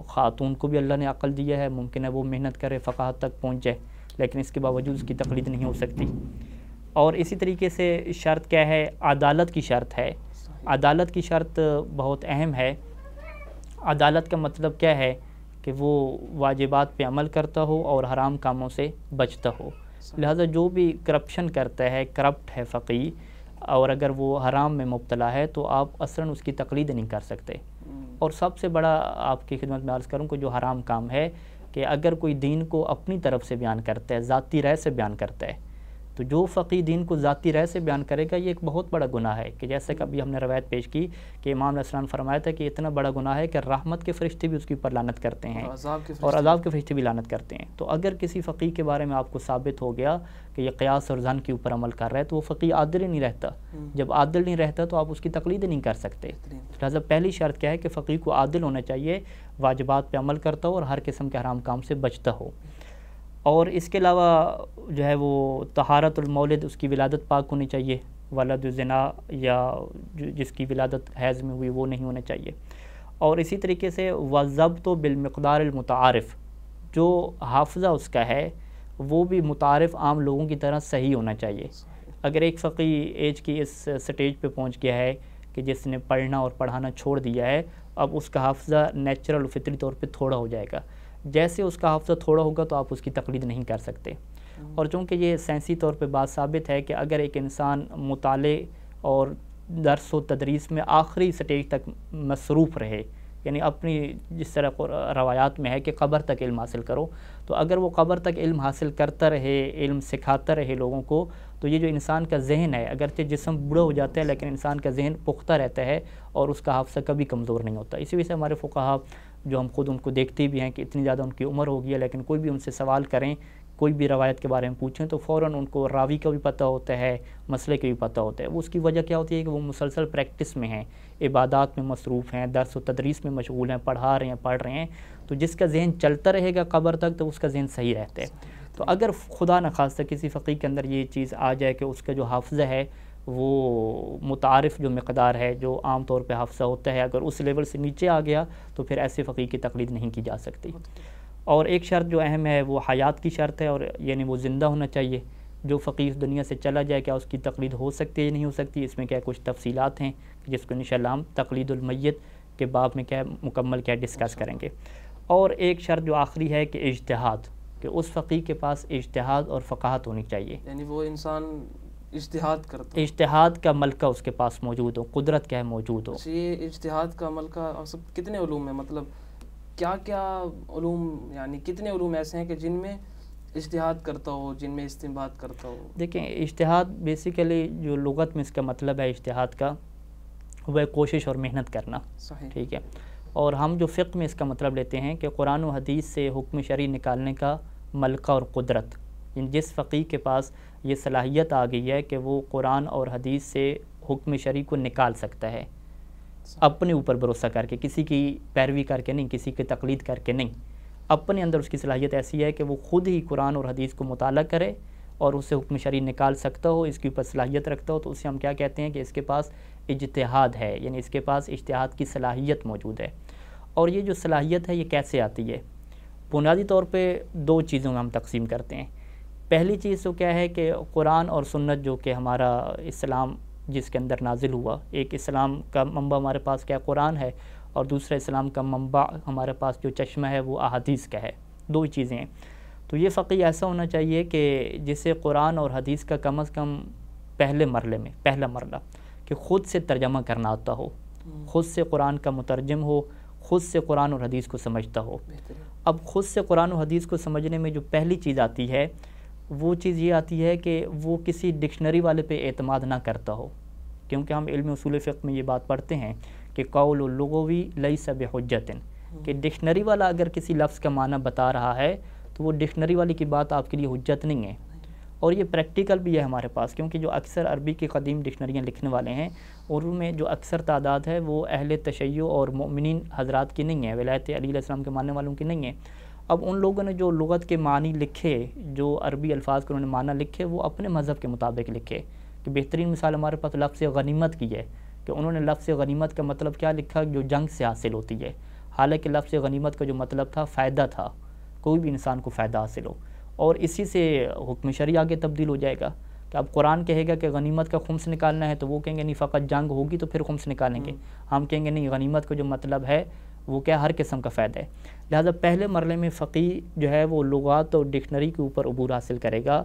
خاتون کو بھی اللہ نے عقل دیا ہے، ممکن ہے وہ محنت کرے فقاہت تک پہنچ جائے لیکن اس کے باوجود اس کی تقلید نہیں ہو سکتی۔ اور اسی طریقے سے شرط کیا ہے، عدالت کی شرط ہے۔ عدالت کی شرط بہت اہم ہے۔ عدالت کا مطلب کیا ہے کہ وہ واجبات پہ عمل کرتا ہو اور حرام کاموں سے بچتا ہو، لہذا جو بھی کرپشن کرتا ہے، کرپٹ ہے فقیہ، اور اگر وہ حرام میں مبتلا ہے تو آپ اصلاً اس کی تقلید نہیں کر سکتے۔ اور سب سے بڑا آپ کی خدمت میں عرض کروں کہ جو حرام کام ہے کہ اگر کوئی دین کو اپنی طرف سے بیان کرتا ہے، ذاتی رائے سے بیان کرتا ہے، تو جو فقیہ دین کو ذاتی رائے سے بیان کرے گا یہ ایک بہت بڑا گناہ ہے، کہ جیسے کہ ابھی ہم نے روایت پیش کی کہ امام علیہ السلام نے فرمایا تھا کہ اتنا بڑا گناہ ہے کہ رحمت کے فرشتے بھی اس کے اوپر لعنت کرتے ہیں اور عذاب کے فرشتے بھی لعنت کرتے ہیں۔ تو اگر کسی فقیہ کے بارے میں آپ کو ثابت ہو گیا کہ یہ قیاس اور ظن کے اوپر عمل کر رہا ہے تو وہ فقیہ عادل ہی نہیں رہتا۔ جب عادل نہیں رہتا تو آپ اس کی تقلید نہیں کر سکتے۔ لہٰذا پہلی شرط کیا ہے کہ فقیہ کو عادل ہونا چاہیے، واجبات پہ عمل کرتا ہو اور ہر قسم کے حرام کام سے بچتا ہو۔ اور اس کے علاوہ جو ہے وہ طہارت المولد، اس کی ولادت پاک ہونی چاہیے، ولد زنا یا جس کی ولادت حیض میں ہوئی وہ نہیں ہونا چاہیے۔ اور اسی طریقے سے وضبط بالمقدار المتعارف، جو حافظہ اس کا ہے وہ بھی متعارف عام لوگوں کی طرح صحیح ہونا چاہیے۔ اگر ایک فقیہ ایج کی اس سٹیج پہ پہنچ گیا ہے کہ جس نے پڑھنا اور پڑھانا چھوڑ دیا ہے، اب اس کا حافظہ نیچرل فطری طور پہ تھوڑا ہو جائے گا، جیسے اس کا حافظہ تھوڑا ہوگا تو آپ اس کی تقلید نہیں کر سکتے۔ اور چونکہ یہ سائنسی طور پہ بات ثابت ہے کہ اگر ایک انسان مطالعے اور درس و تدریس میں آخری سٹیج تک مصروف رہے، یعنی اپنی جس طرح روایات میں ہے کہ قبر تک علم حاصل کرو، تو اگر وہ قبر تک علم حاصل کرتا رہے، علم سکھاتا رہے لوگوں کو، تو یہ جو انسان کا ذہن ہے، اگرچہ جسم بوڑھا ہو جاتا ہے لیکن انسان کا ذہن پختہ رہتا ہے اور اس کا حافظہ کبھی کمزور نہیں ہوتا۔ اسی وجہ سے ہمارے فقہا جو ہم خود ان کو دیکھتے بھی ہیں کہ اتنی زیادہ ان کی عمر ہو گئی ہے لیکن کوئی بھی ان سے سوال کریں، کوئی بھی روایت کے بارے میں پوچھیں تو فوراً ان کو راوی کا بھی پتہ ہوتا ہے، مسئلے کا بھی پتہ ہوتا ہے۔ وہ اس کی وجہ کیا ہوتی ہے کہ وہ مسلسل پریکٹس میں ہیں، عبادات میں مصروف ہیں، درس و تدریس میں مشغول ہیں، پڑھا رہے ہیں، پڑھ رہے ہیں، تو جس کا ذہن چلتا رہے گا قبر تک تو اس کا ذہن صحیح رہتا ہے۔ تو اگر خدا نخواستہ کسی فقیہ کے اندر یہ چیز آ جائے کہ اس کا جو حافظہ ہے وہ متعارف جو مقدار ہے جو عام طور پہ حافظہ ہوتا ہے، اگر اس لیول سے نیچے آ گیا تو پھر ایسے فقیہ کی تقلید نہیں کی جا سکتی۔ اور ایک شرط جو اہم ہے وہ حیات کی شرط ہے، اور یعنی وہ زندہ ہونا چاہیے۔ جو فقیہ اس دنیا سے چلا جائے کیا اس کی تقلید ہو سکتی ہے یا نہیں ہو سکتی، اس میں کیا کچھ تفصیلات ہیں جس کو انشاءاللہ ہم تقلید المیت کے باب میں کیا مکمل کیا ڈسکس کریں گے۔ اور ایک شرط جو آخری ہے کہ اجتہاد، کہ اس فقیہ کے پاس اجتہاد اور فقاہت ہونی چاہیے، یعنی وہ انسان اجتہاد کرتا ہے، اجتہاد کا ملکہ اس کے پاس موجود ہو، قدرت کیا ہے موجود ہو۔ یہ اجتہاد کا ملکہ سب کتنے علوم ہیں، مطلب کیا کیا علوم، یعنی کتنے علوم ایسے ہیں کہ جن میں اجتہاد کرتا ہو، جن میں استنباط کرتا ہو؟ دیکھیں اجتہاد بیسیکلی جو لغت میں اس کا مطلب ہے اجتہاد کا وہ کوشش اور محنت کرنا، صحیح، ٹھیک ہے۔ اور ہم جو فقہ میں اس کا مطلب لیتے ہیں کہ قرآن و حدیث سے حکم شرعی نکالنے کا ملکہ اور قدرت، جس فقیہ کے پاس یہ صلاحیت آ گئی ہے کہ وہ قرآن اور حدیث سے حکم شرعی کو نکال سکتا ہے، اپنے اوپر بھروسہ کر کے، کسی کی پیروی کر کے نہیں، کسی کی تقلید کر کے نہیں، اپنے اندر اس کی صلاحیت ایسی ہے کہ وہ خود ہی قرآن اور حدیث کو مطالعہ کرے اور اسے حکم شرعی نکال سکتا ہو، اس کے اوپر صلاحیت رکھتا ہو، تو اسے ہم کیا کہتے ہیں کہ اس کے پاس اجتہاد ہے، یعنی اس کے پاس اجتہاد کی صلاحیت موجود ہے۔ اور یہ جو صلاحیت ہے یہ کیسے آتی ہے؟ بنیادی طور پہ 2 چیزوں میں ہم تقسیم کرتے ہیں۔ پہلی چیز تو کیا ہے کہ قرآن اور سنت جو کہ ہمارا اسلام جس کے اندر نازل ہوا، ایک اسلام کا منبع ہمارے پاس کیا قرآن ہے، اور دوسرا اسلام کا منبع ہمارے پاس جو چشمہ ہے وہ احادیث کا ہے، 2 چیزیں ہیں۔ تو یہ فقیہ ایسا ہونا چاہیے کہ جسے قرآن اور حدیث کا کم از کم پہلے مرحلے میں، پہلا مرحلہ کہ خود سے ترجمہ کرنا آتا ہو، خود سے قرآن کا مترجم ہو، خود سے قرآن اور حدیث کو سمجھتا ہو۔ اب خود سے قرآن و حدیث کو سمجھنے میں جو پہلی چیز آتی ہے وہ چیز یہ آتی ہے کہ وہ کسی ڈکشنری والے پہ اعتماد نہ کرتا ہو، کیونکہ ہم علم اصول فقہ میں یہ بات پڑھتے ہیں کہ قول اللغوی لیس بحجۃ، کہ ڈکشنری والا اگر کسی لفظ کا معنی بتا رہا ہے تو وہ ڈکشنری والی کی بات آپ کے لیے حجت نہیں ہے۔ اور یہ پریکٹیکل بھی ہے ہمارے پاس، کیونکہ جو اکثر عربی کی قدیم ڈکشنریاں لکھنے والے ہیں اور ان میں جو اکثر تعداد ہے وہ اہل تشیع اور مؤمنین حضرات کی نہیں ہے، ولایت علی علیہ السلام کے ماننے والوں کی نہیں ہے۔ اب ان لوگوں نے جو لغت کے معنی لکھے، جو عربی الفاظ کے انہوں نے معنی لکھے، وہ اپنے مذہب کے مطابق لکھے۔ کہ بہترین مثال ہمارے پاس لفظ غنیمت کی ہے کہ انہوں نے لفظ غنیمت کا مطلب کیا لکھا، جو جنگ سے حاصل ہوتی ہے، حالانکہ لفظ غنیمت کا جو مطلب تھا فائدہ تھا، کوئی بھی انسان کو فائدہ حاصل ہو، اور اسی سے حکم شرعی آگے تبدیل ہو جائے گا۔ کہ اب قرآن کہے گا کہ غنیمت کا خمس نکالنا ہے تو وہ کہیں گے نہیں فقط جنگ ہوگی تو پھر خمس نکالیں گے، ہم کہیں گے نہیں غنیمت کا جو مطلب ہے وہ کیا ہر قسم کا فائدہ ہے۔ لہٰذا پہلے مرحلے میں فقی جو ہے وہ لغات اور ڈکشنری کے اوپر عبور حاصل کرے گا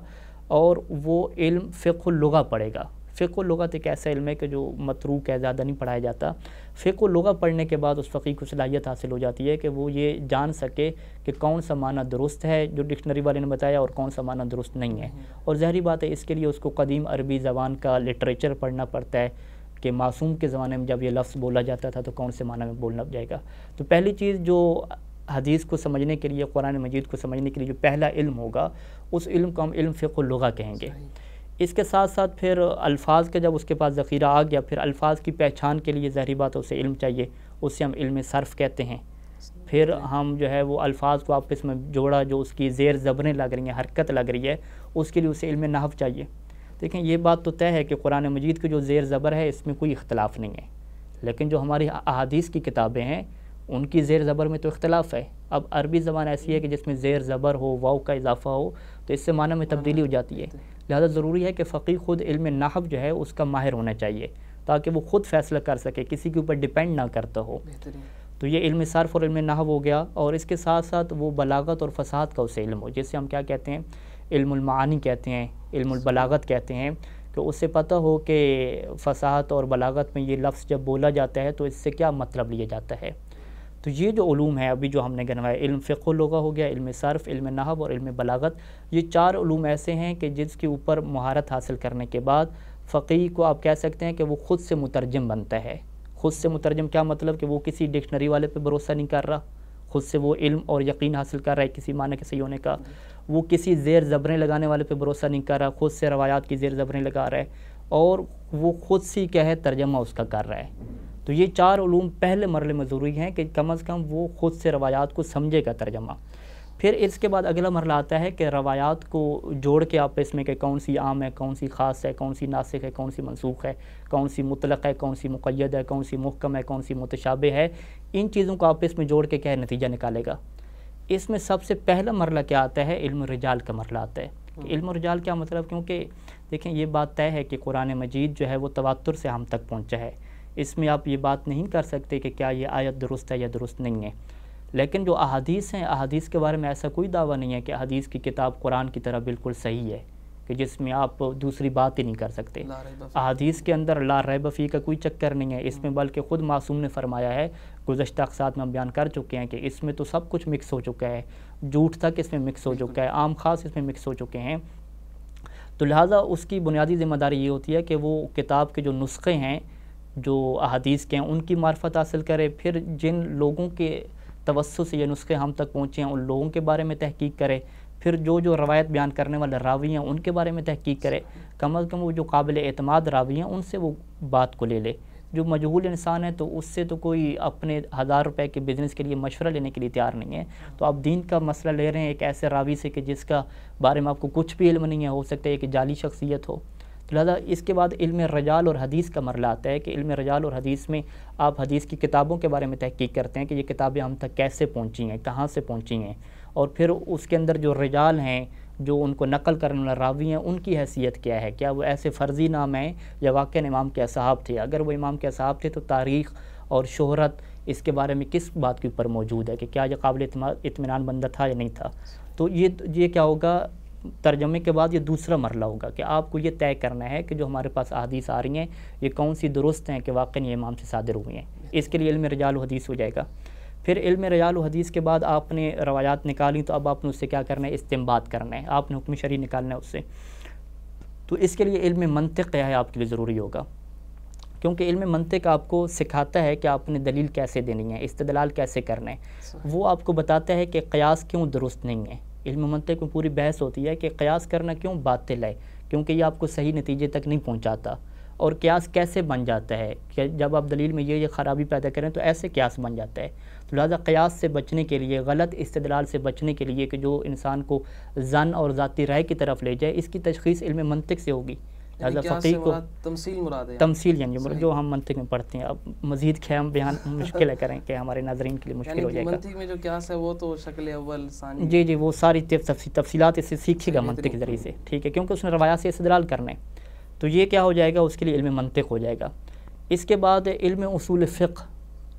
اور وہ علم فقہ اللغہ پڑھے گا۔ فقہ اللغت ایک ایسا علم ہے کہ جو متروک ہے، زیادہ نہیں پڑھایا جاتا۔ فقہ اللغہ پڑھنے کے بعد اس فقی کو صلاحیت حاصل ہو جاتی ہے کہ وہ یہ جان سکے کہ کون سا معنی درست ہے جو ڈکشنری والے نے بتایا اور کون سا معنی درست نہیں ہے۔ اور ظاہری بات ہے اس کے لیے اس کو قدیم عربی زبان کا لٹریچر پڑھنا پڑتا ہے کہ معصوم کے زمانے میں جب یہ لفظ بولا جاتا تھا تو کون سے معنی میں بولنا جائے گا۔ تو پہلی چیز جو حدیث کو سمجھنے کے لیے، قرآن مجید کو سمجھنے کے لیے جو پہلا علم ہوگا اس علم کو ہم علم فقہ اللغہ کہیں گے۔ اس کے ساتھ ساتھ پھر الفاظ کا جب اس کے پاس ذخیرہ آ گیا، پھر الفاظ کی پہچان کے لیے ظاہری بات ہے اسے علم چاہیے، اسے ہم علم صرف کہتے ہیں۔ پھر ہم جو ہے وہ الفاظ کو آپس میں جوڑا، جو اس کی زیر زبریں لگ رہی ہیں، حرکت لگ رہی ہے، اس کے لیے اسے علم نحو چاہیے۔ دیکھیں یہ بات تو طے ہے کہ قرآن مجید کی جو زیر زبر ہے اس میں کوئی اختلاف نہیں ہے، لیکن جو ہماری احادیث کی کتابیں ہیں ان کی زیر زبر میں تو اختلاف ہے۔ اب عربی زبان ایسی ہے کہ جس میں زیر زبر ہو، واو کا اضافہ ہو تو اس سے معنی میں تبدیلی ہو جاتی ہے۔ لہذا ضروری ہے کہ فقیہ خود علم نحو جو ہے اس کا ماہر ہونا چاہیے تاکہ وہ خود فیصلہ کر سکے، کسی کے اوپر ڈیپینڈ نہ کرتا ہو۔ تو یہ علم صرف اور علم نحو ہو گیا، اور اس کے ساتھ ساتھ وہ بلاغت اور فصاحت کا اسے علم ہو، جسے ہم کیا کہتے ہیں، علم المعانی کہتے ہیں، علم البلاغت کہتے ہیں، کہ اس سے پتہ ہو کہ فصاحت اور بلاغت میں یہ لفظ جب بولا جاتا ہے تو اس سے کیا مطلب لیا جاتا ہے۔ تو یہ جو علوم ہے ابھی جو ہم نے گنوایا، علم فقہ اللغہ ہو گیا، علم صرف، علم نحو اور علم بلاغت، یہ چار علوم ایسے ہیں کہ جس کے اوپر مہارت حاصل کرنے کے بعد فقیہ کو آپ کہہ سکتے ہیں کہ وہ خود سے مترجم بنتا ہے۔ خود سے مترجم کیا مطلب کہ وہ کسی ڈکشنری والے پہ بھروسہ نہیں کر رہا، خود سے وہ علم اور یقین حاصل کر رہا ہے کسی معنی کے صحیح ہونے کا، وہ کسی زیر زبریں لگانے والے پہ بھروسہ نہیں کر رہا، خود سے روایات کی زیر زبریں لگا رہا ہے، اور وہ خود سے کیا ہے ترجمہ اس کا کر رہا ہے۔ تو یہ چار علوم پہلے مرحلے میں ضروری ہیں کہ کم از کم وہ خود سے روایات کو سمجھے گا ترجمہ۔ پھر اس کے بعد اگلا مرحلہ آتا ہے کہ روایات کو جوڑ کے آپس میں کہ کون سی عام ہے، کون سی خاص ہے، کون سی ناسخ ہے، کون سی منسوخ ہے، کون سی مطلق ہے، کون سی مقید ہے، کون سی محکم ہے، کون سی متشابہ ہے، ان چیزوں کو آپس میں جوڑ کے کیا نتیجہ نکالے گا۔ اس میں سب سے پہلا مرحلہ کیا آتا ہے، علم رجال کا مرحلہ آتا ہے۔ کہ علم رجال کیا مطلب، کیونکہ دیکھیں یہ بات طے ہے کہ قرآن مجید جو ہے وہ تواتر سے ہم تک پہنچا ہے، اس میں آپ یہ بات نہیں کر سکتے کہ کیا یہ آیت درست ہے یا درست نہیں ہے۔ لیکن جو احادیث ہیں، احادیث کے بارے میں ایسا کوئی دعویٰ نہیں ہے کہ حدیث کی کتاب قرآن کی طرح بالکل صحیح ہے، کہ جس میں آپ دوسری بات ہی نہیں کر سکتے۔ احادیث کے اندر لا ریب فیہ کا کوئی چکر نہیں ہے اس میں، بلکہ خود معصوم نے فرمایا ہے، گزشتہ اقساط میں ہم بیان کر چکے ہیں کہ اس میں تو سب کچھ مکس ہو چکا ہے، جھوٹ تک اس میں مکس ہو چکا ہے، عام خاص اس میں مکس ہو چکے ہیں۔ تو لہٰذا اس کی بنیادی ذمہ داری یہ ہوتی ہے کہ وہ کتاب کے جو نسخے ہیں جو احادیث کے ہیں ان کی معرفت حاصل کرے، پھر جن لوگوں کے توسط سے یہ نسخے ہم تک پہنچے ہیں ان لوگوں کے بارے میں تحقیق کرے، پھر جو روایت بیان کرنے والے راوی ہیں ان کے بارے میں تحقیق کرے، کم از کم وہ جو قابل اعتماد راوی ہیں ان سے وہ بات کو لے لے۔ جو مجہول انسان ہے تو اس سے تو کوئی اپنے 1000 روپے کے بزنس کے لیے مشورہ لینے کے لیے تیار نہیں ہے، تو آپ دین کا مسئلہ لے رہے ہیں ایک ایسے راوی سے کہ جس کا بارے میں آپ کو کچھ بھی علم نہیں ہے، ہو سکتا ہے کہ جعلی شخصیت ہو۔ تو لہٰذا اس کے بعد علم رجال اور حدیث کا مرحلہ آتا ہے کہ علم رجال اور حدیث میں آپ حدیث کی کتابوں کے بارے میں تحقیق کرتے ہیں کہ یہ کتابیں ہم تک کیسے پہنچی ہیں، کہاں سے پہنچی ہیں، اور پھر اس کے اندر جو رجال ہیں جو ان کو نقل کرنے والے راوی ہیں ان کی حیثیت کیا ہے، کیا وہ ایسے فرضی نام ہیں یا واقعاً امام کے اصحاب تھے، اگر وہ امام کے اصحاب تھے تو تاریخ اور شہرت اس کے بارے میں کس بات کے اوپر موجود ہے کہ کیا یہ قابل اطمینان بندہ تھا یا نہیں تھا۔ تو یہ کیا ہوگا، ترجمے کے بعد یہ دوسرا مرحلہ ہوگا کہ آپ کو یہ طے کرنا ہے کہ جو ہمارے پاس احادیث آ رہی ہیں یہ کون سی درست ہیں کہ واقعی یہ امام سے صادر ہوئی ہیں، اس کے لیے علم رجال و حدیث ہو جائے گا۔ پھر علم رجال و حدیث کے بعد آپ نے روایات نکالی تو اب آپ نے اس سے کیا کرنا ہے؟ استنباط کرنا ہے، آپ نے حکم شرعی نکالنا ہے اس سے. تو اس کے لیے علم منطق کیا ہے آپ کے لیے ضروری ہوگا، کیونکہ علم منطق آپ کو سکھاتا ہے کہ آپ نے دلیل کیسے دینی ہے، استدلال کیسے کرنا ہے. وہ آپ کو بتاتا ہے کہ قیاس کیوں درست نہیں ہے. علم منطق میں پوری بحث ہوتی ہے کہ قیاس کرنا کیوں باطل ہے، کیونکہ یہ آپ کو صحیح نتیجے تک نہیں پہنچاتا. اور قیاس کیسے بن جاتا ہے کہ جب آپ دلیل میں یہ خرابی پیدا کریں تو ایسے قیاس بن جاتا ہے. تو لہٰذا قیاس سے بچنے کے لیے، غلط استدلال سے بچنے کے لیے کہ جو انسان کو ظن اور ذاتی رائے کی طرف لے جائے، اس کی تشخیص علم منطق سے ہوگی. لہٰذا فقیہ کو تمثیل مراد ہے، تمثیل یعنی جو ہم منطق میں پڑھتے ہیں. اب مزید خیام بیان مشکل ہے کریں کہ ہمارے ناظرین کے لیے مشکل ہو جائے گا. منطق میں جو قیاس ہے وہ تو شکل اول ثانی، جی وہ ساری تفصیلات اس سے سیکھے گا منطق کے ذریعے سے، ٹھیک ہے، کیونکہ اس نے روایات سے استدلال کرنا ہے. تو یہ کیا ہو جائے گا؟ اس کے لیے علم منطق ہو جائے گا. اس کے بعد علم اصول فقہ.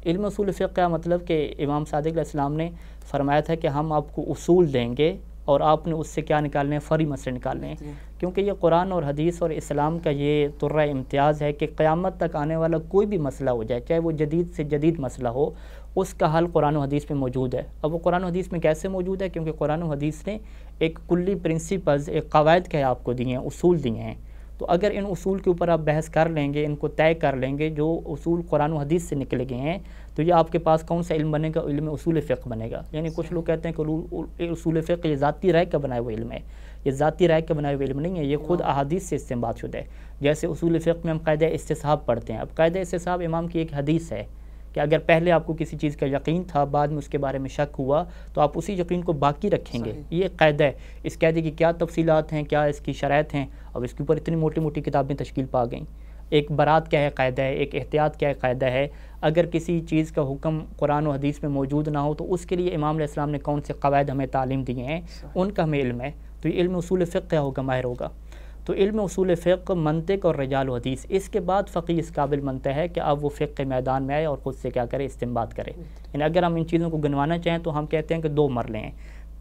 علم اصول فقہ کا مطلب کہ امام صادق علیہ السلام نے فرمایا تھا کہ ہم آپ کو اصول دیں گے اور آپ نے اس سے کیا نکالنے ہیں؟ فرعی مسئلے نکالنے ہیں. کیونکہ یہ قرآن اور حدیث اور اسلام کا یہ طرہ امتیاز ہے کہ قیامت تک آنے والا کوئی بھی مسئلہ ہو جائے، چاہے وہ جدید سے جدید مسئلہ ہو، اس کا حل قرآن و حدیث میں موجود ہے. اب وہ قرآن و حدیث میں کیسے موجود ہے؟ کیونکہ قرآن و حدیث نے ایک کلی پرنسپلز، ایک قواعد کے آپ کو دیے ہیں، اصول دیے ہیں. تو اگر ان اصول کے اوپر آپ بحث کر لیں گے، ان کو طے کر لیں گے، جو اصول قرآن و حدیث سے نکلے گئے ہیں، تو یہ آپ کے پاس کون سا علم بنے گا؟ علم اصول فقہ بنے گا. یعنی کچھ لوگ کہتے ہیں کہ اصول فقہ یہ ذاتی رائے کا بنایا ہوا علم ہے. یہ ذاتی رائے کا بنایا ہوا علم نہیں ہے، یہ خود احادیث سے استنباط شدہ ہے. جیسے اصول فقہ میں ہم قاعدہ استصحاب پڑھتے ہیں. اب قاعدہ استصحاب امام کی ایک حدیث ہے کہ اگر پہلے آپ کو کسی چیز کا یقین تھا، بعد میں اس کے بارے میں شک ہوا، تو آپ اسی یقین کو باقی رکھیں گے. یہ ایک قاعدہ ہے. اس قاعدے کی کیا تفصیلات ہیں، کیا اس کی شرائط ہیں، اب اس کے اوپر اتنی موٹی موٹی کتابیں تشکیل پا گئیں. ایک برات کیا ہے قاعدہ ہے، ایک احتیاط کیا ہے قاعدہ ہے. اگر کسی چیز کا حکم قرآن و حدیث میں موجود نہ ہو تو اس کے لیے امام علیہ السلام نے کون سے قواعد ہمیں تعلیم دیے ہیں، ان کا ہمیں علم ہے. تو یہ علم اصول فقہ کیا ہوگا؟ ماہر ہوگا. تو علم اصول فقہ، منطق اور رجال و حدیث. اس کے بعد فقیہ اس قابل بنتا ہے کہ اب وہ فقہ کے میدان میں آئے اور خود سے کیا کرے؟ استنباط کرے. یعنی اگر ہم ان چیزوں کو گنوانا چاہیں تو ہم کہتے ہیں کہ دو مرحلے ہیں.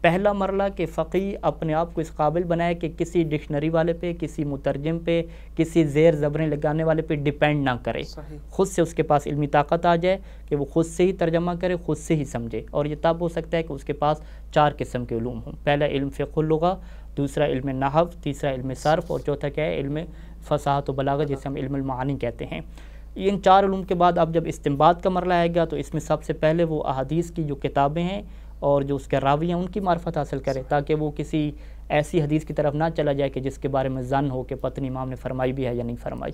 پہلا مرحلہ کہ فقیہ اپنے آپ کو اس قابل بنائے کہ کسی ڈکشنری والے پہ، کسی مترجم پہ، کسی زیر زبریں لگانے والے پہ ڈیپینڈ نہ کرے. خود سے اس کے پاس علمی طاقت آ جائے کہ وہ خود سے ہی ترجمہ کرے، خود سے ہی سمجھے. اور یہ تب ہو سکتا ہے کہ اس کے پاس 4 قسم کے علوم ہوں. پہلا علم فقہ اللغہ، دوسرا علم نحو، تیسرا علم صرف، اور چوتھا کیا ہے؟ علم فصاحت و بلاغت، جسے ہم علم المعانی کہتے ہیں. ان 4 علوم کے بعد اب جب استنباط کا مرحلہ آئے گا تو اس میں سب سے پہلے وہ احادیث کی جو کتابیں ہیں اور جو اس کے راوی ہیں ان کی معرفت حاصل کرے، تاکہ وہ کسی ایسی حدیث کی طرف نہ چلا جائے کہ جس کے بارے میں ظن ہو کہ پتہ امام نے فرمائی بھی ہے یا نہیں فرمائی.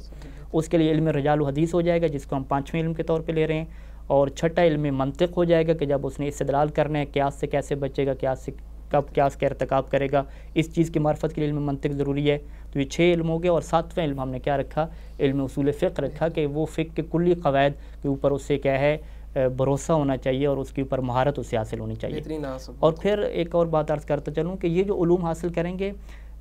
اس کے لیے علم رجال و حدیث ہو جائے گا، جس کو ہم 5ویں علم کے طور پہ لے رہے ہیں. اور چھٹا علم منطق ہو جائے گا کہ جب اس نے استدلال کرنا ہے، قیاس سے کیسے بچے گا، قیاس سے کب قیاس کا ارتکاب کرے گا، اس چیز کی معرفت کے لیے علم منطق ضروری ہے. تو یہ 6 علم ہو گئے. اور 7واں علم ہم نے کیا رکھا؟ علم اصول فقہ رکھا کہ وہ فقہ کے کلی قواعد کے اوپر اس سے کیا ہے؟ بھروسہ ہونا چاہیے اور اس کے اوپر مہارت اس سے حاصل ہونی چاہیے. اور پھر ایک اور بات عرض کرتا چلوں کہ یہ جو علوم حاصل کریں گے،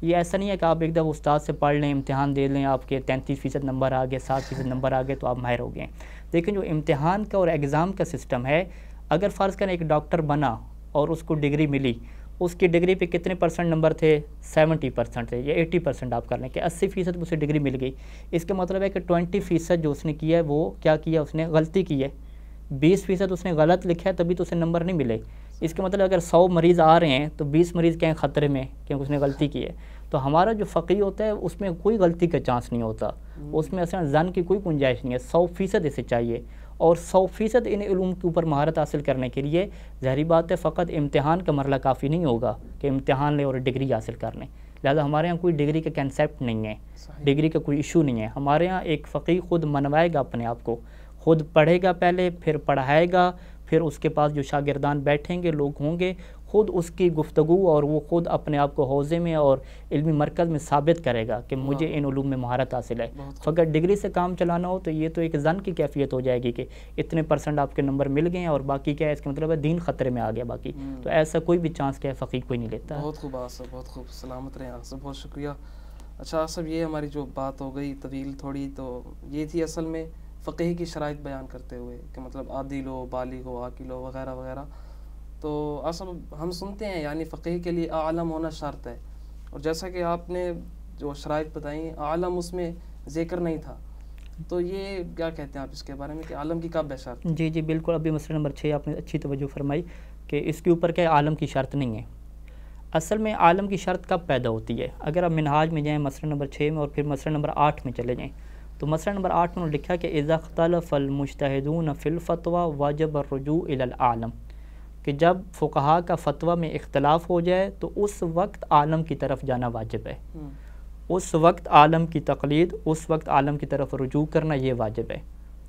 یہ ایسا نہیں ہے کہ آپ ایک دفعہ استاد سے پڑھ لیں، امتحان دے لیں، آپ کے 33% نمبر آ گئے، 7% نمبر آ گئے تو آپ ماہر ہو گئے. لیکن جو امتحان کا اور ایگزام کا سسٹم ہے، اگر فرض کریں ایک ڈاکٹر بنا اور اس کو ڈگری ملی، اس کی ڈگری پہ کتنے % نمبر تھے؟ 70% تھے یا 80% آپ کر لیں کہ 80% اسے ڈگری مل گئی. اس کا مطلب ہے کہ 20% جو اس نے کیا ہے وہ کیا کیا؟ اس نے غلطی کی ہے. 20% اس نے غلط لکھا ہے تبھی تو اسے نمبر نہیں ملے. اس کا مطلب اگر 100 مریض آ رہے ہیں تو 20 مریض کہیں خطرے میں کیونکہ اس نے غلطی کی ہے. تو ہمارا جو فقیہ ہوتا ہے اس میں کوئی غلطی کا چانس نہیں ہوتا، اس میں اصلا ظن کی کوئی گنجائش نہیں ہے. 100% اسے چاہیے. اور 100% ان علوم کے اوپر مہارت حاصل کرنے کے لیے ظاہری بات ہے فقط امتحان کا مرحلہ کافی نہیں ہوگا کہ امتحان لیں اور ڈگری حاصل کر لیں. لہٰذا ہمارے ہاں کوئی ڈگری کا کنسیپٹ نہیں ہے، ڈگری کا کوئی ایشو نہیں ہے. ہمارے ہاں ایک فقیہ خود منوائے گا اپنے آپ کو، خود پڑھے گا پہلے، پھر پڑھائے گا، پھر اس کے پاس جو شاگردان بیٹھیں گے، لوگ ہوں گے، خود اس کی گفتگو اور وہ خود اپنے آپ کو حوزے میں اور علمی مرکز میں ثابت کرے گا کہ مجھے ان علوم میں مہارت حاصل ہے. فقط ڈگری سے کام چلانا ہو تو یہ تو ایک ظن کی کیفیت ہو جائے گی کہ اتنے % آپ کے نمبر مل گئے ہیں اور باقی کیا ہے، اس کا مطلب ہے دین خطرے میں آ گیا باقی. تو ایسا کوئی بھی چانس کیا ہے فقیہ کوئی نہیں لیتا. بہت خوب آصف، بہت خوب، سلامت رہیں آصف، بہت شکریہ. اچھا آصف، یہ ہماری جو بات ہو گئی طویل تھوڑی، تو یہ تھی اصل میں فقہ کی شرائط بیان کرتے ہوئے کہ مطلب عادل ہو، بالغ ہو، عاقل ہو، وغیرہ وغیرہ. تو اصل ہم سنتے ہیں یعنی فقہ کے لیے عالم ہونا شرط ہے، اور جیسا کہ آپ نے جو شرائط بتائیں عالم اس میں ذکر نہیں تھا. تو یہ کیا کہتے ہیں آپ اس کے بارے میں کہ عالم کی کب ہے شرط؟ جی جی بالکل، ابھی مسئلہ نمبر 6 آپ نے اچھی توجہ فرمائی کہ اس کے اوپر کیا عالم کی شرط نہیں ہے. اصل میں عالم کی شرط کب پیدا ہوتی ہے؟ اگر آپ منہاج میں جائیں مسئلہ نمبر 6 میں اور پھر مسئلہ نمبر 8 میں چلے جائیں تو مسئلہ نمبر 8 میں انہوں نے لکھا کہ اذا اختلف المجتہدون فی الفتوی واجب الرجوع الی العالم، کہ جب فقہا کا فتویٰ میں اختلاف ہو جائے تو اس وقت عالم کی طرف جانا واجب ہے. اس وقت عالم کی تقلید، اس وقت عالم کی طرف رجوع کرنا یہ واجب ہے.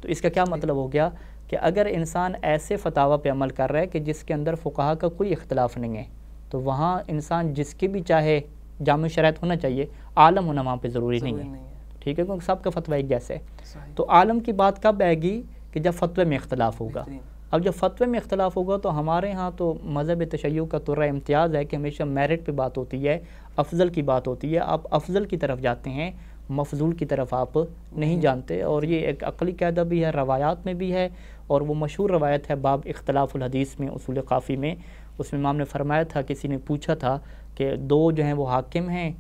تو اس کا کیا مطلب ہو گیا کہ اگر انسان ایسے فتاویٰ پہ عمل کر رہا ہے کہ جس کے اندر فقہا کا کوئی اختلاف نہیں ہے تو وہاں انسان جس کی بھی چاہے جامع شرائط ہونا چاہیے، عالم ہونا وہاں پہ ضروری نہیں ہے. ٹھیک ہے، کیونکہ سب کا فتویٰ ایک جیسے ہے. تو عالم کی بات کب آئے گی کہ جب فتوے میں اختلاف ہوگا. اب جب فتوے میں اختلاف ہوگا تو ہمارے ہاں تو مذہب تشیع کا طرح امتیاز ہے کہ ہمیشہ میرٹ پہ بات ہوتی ہے، افضل کی بات ہوتی ہے. آپ افضل کی طرف جاتے ہیں، مفضول کی طرف آپ نہیں جانتے. اور یہ ایک عقلی قاعدہ بھی ہے، روایات میں بھی ہے، اور وہ مشہور روایت ہے باب اختلاف الحدیث میں اصول کافی میں. اس میں امام نے فرمایا تھا، کسی نے پوچھا تھا کہ دو جو ہیں وہ حاکم ہیں،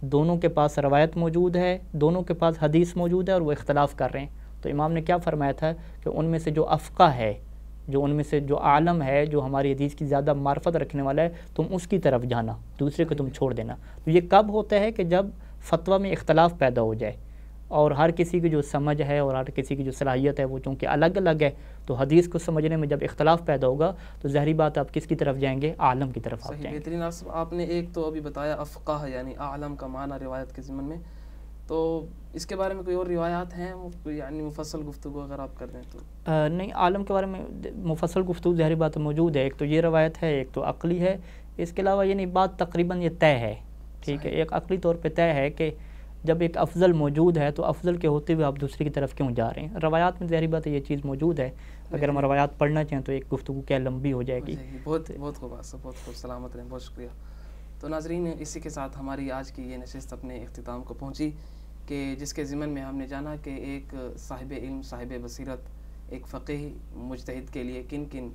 دونوں کے پاس روایت موجود ہے، دونوں کے پاس حدیث موجود ہے اور وہ اختلاف کر رہے ہیں. تو امام نے کیا فرمایا تھا کہ ان میں سے جو افقہ ہے، جو ان میں سے جو عالم ہے، جو ہماری حدیث کی زیادہ معرفت رکھنے والا ہے، تم اس کی طرف جانا، دوسرے کو تم چھوڑ دینا. تو یہ کب ہوتا ہے کہ جب فتویٰ میں اختلاف پیدا ہو جائے اور ہر کسی کی جو سمجھ ہے اور ہر کسی کی جو صلاحیت ہے وہ چونکہ الگ الگ ہے. تو حدیث کو سمجھنے میں جب اختلاف پیدا ہوگا تو ظاہری بات آپ کس کی طرف جائیں گے؟ عالم کی طرف آپ جائیں گے. بہترین. آپ نے ایک تو ابھی بتایا افقہ یعنی عالم کا معنی روایت کے ضمن میں، تو اس کے بارے میں کوئی اور روایات ہیں یعنی مفصل گفتگو اگر آپ کر دیں تو؟ نہیں، عالم کے بارے میں مفصل گفتگو ظاہری بات موجود ہے. ایک تو یہ روایت ہے، ایک تو عقلی ہے. اس کے علاوہ یہ نہیں، بات تقریباً یہ طے ہے. ٹھیک ہے، ایک عقلی طور پہ طے ہے کہ جب ایک افضل موجود ہے تو افضل کے ہوتے ہوئے آپ دوسری کی طرف کیوں جا رہے ہیں. روایات میں ظاہری بات ہے یہ چیز موجود ہے. اگر ہم روایات پڑھنا چاہیں تو ایک گفتگو کیا لمبی ہو جائے گی. بہت بہت خوب، بہت خوب، سلامت رہیں، بہت شکریہ. تو ناظرین، اسی کے ساتھ ہماری آج کی یہ نشست اپنے اختتام کو پہنچی کہ جس کے ضمن میں ہم نے جانا کہ ایک صاحب علم، صاحب بصیرت، ایک فقیہ مجتہد کے لیے کن کن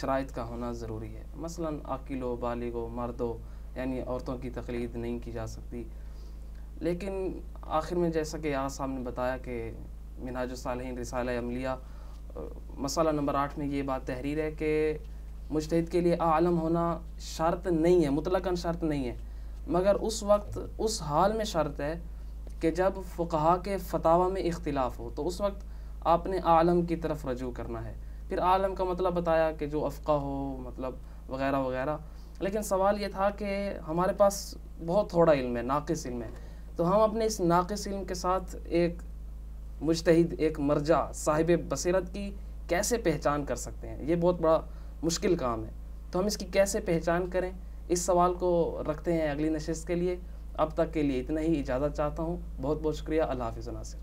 شرائط کا ہونا ضروری ہے. مثلا عاقل و بالغ و مرد ہو، یعنی عورتوں کی تقلید نہیں کی جا سکتی. لیکن آخر میں جیسا کہ آج صاحب نے بتایا کہ منہاج الصالحین رسالہ عملیہ مسئلہ نمبر 8 میں یہ بات تحریر ہے کہ مجتہد کے لیے عالم ہونا شرط نہیں ہے، مطلقاً شرط نہیں ہے، مگر اس وقت اس حال میں شرط ہے کہ جب فقہا کے فتاویٰ میں اختلاف ہو تو اس وقت آپ نے عالم کی طرف رجوع کرنا ہے. پھر عالم کا مطلب بتایا کہ جو افقہ ہو، مطلب وغیرہ وغیرہ. لیکن سوال یہ تھا کہ ہمارے پاس بہت تھوڑا علم ہے، ناقص علم ہے، تو ہم اپنے اس ناقص علم کے ساتھ ایک مجتہد، ایک مرجع، صاحب بصیرت کی کیسے پہچان کر سکتے ہیں؟ یہ بہت بڑا مشکل کام ہے. تو ہم اس کی کیسے پہچان کریں؟ اس سوال کو رکھتے ہیں اگلی نشست کے لیے. اب تک کے لیے اتنا ہی، اجازت چاہتا ہوں. بہت بہت شکریہ. اللہ حافظ ناصر.